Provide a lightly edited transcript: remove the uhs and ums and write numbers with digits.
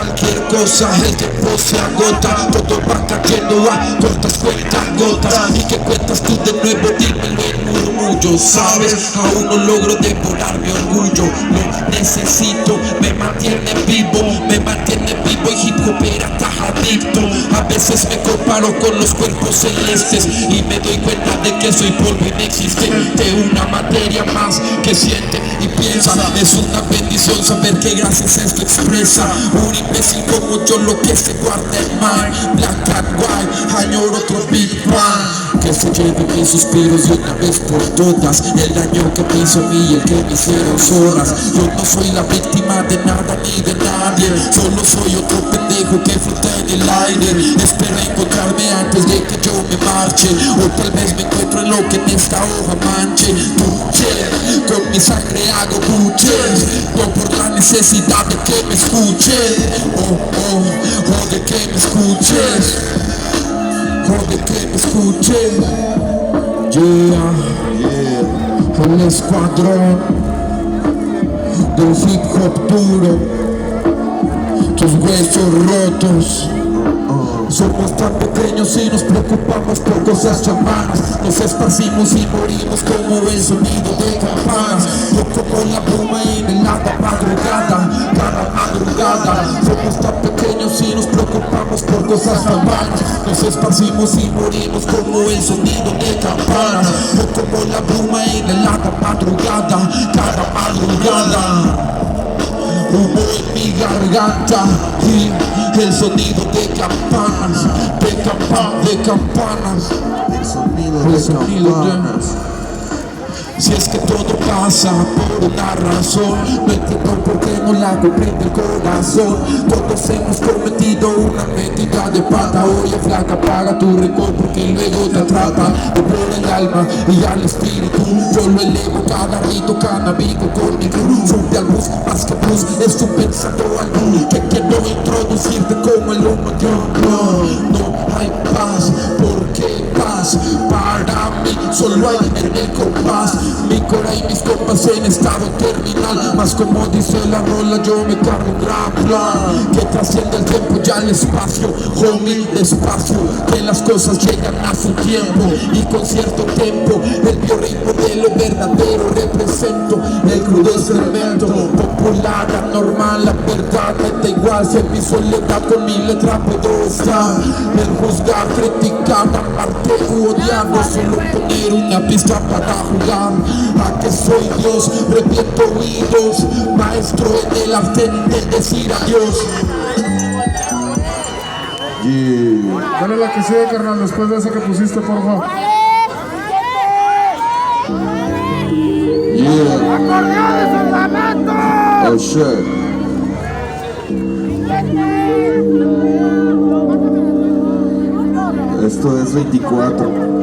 cualquier cosa, el tiempo se agota, todo va cayendo a cortas gotas. ¿Y qué cuentas tú de nuevo? Dímelo en murmullo, ¿sabes? Aún no logro devorar mi orgullo, lo necesito, me mantiene vivo y hip hop era adicto. A veces me comparo con los cuerpos celestes y me doy cuenta de que soy polvo inexistente, una materia más que siente y piensa. Es una bendición saber que gracias a esto expresa un imbécil como yo lo que se guarda en mind. Black and white, añoro otro Big Bang, que se lleve mis suspiros de una vez por todas, el daño que me hizo a mí y el que me hicieron zorras. Yo no soy la víctima de nada ni de nadie, solo soy otro pendejo que flota en el aire. Espero encontrarme antes de que yo me marche, o tal vez me encuentro en lo que en esta hoja manche. Buches, con mi sangre hago buches, no por la necesidad de que me escuchen, o de que me escuches, o de que me escuchen. El escuadrón del hip hop duro, tus huesos rotos. Somos tan pequeños y nos preocupamos por cosas chamanas. Nos esparcimos y morimos como el sonido de campanas, o como la bruma en la madrugada, cada madrugada. Somos tan pequeños y nos preocupamos por cosas chamanas. Nos esparcimos y morimos como el sonido de campanas, o como la bruma en la madrugada, cada madrugada. Humo en mi garganta y el sonido de campanas, de campanas, el sonido de campanas. Si es que todo pasa por una razón, no entiendo por qué no la comprende el corazón. Todos hemos cometido una metida de pata. Oye flaca, paga tu rencor porque luego te atrapa. Devora el alma y al espíritu, yo lo elevo cada rito, cada vivo con mi cruz. Sube al bus, más que bus, estoy pensando algo que quiero introducirte como el humo de un no hay paz, porque paz para mí solo hay en el compás. Mi cora y mis compas en estado terminal, más como dice la rola, yo me cargo un gran plan que trasciende el tiempo y al espacio. Homie, despacio, que las cosas llegan a su tiempo y con cierto tiempo. El biorritmo de lo verdadero represento, el crudo experimento popular, anormal, la verdad me da igual. Si en mi soledad con mi letra puedo estar, el juzgar, criticar, amarte u odiarlo, solo poner una pista para jugar. A que soy Dios, reviento oídos, maestro en el arte del decir adiós. Dale la que sigue, carnal, después de esa que pusiste, por favor. Oh shit. Esto es 24.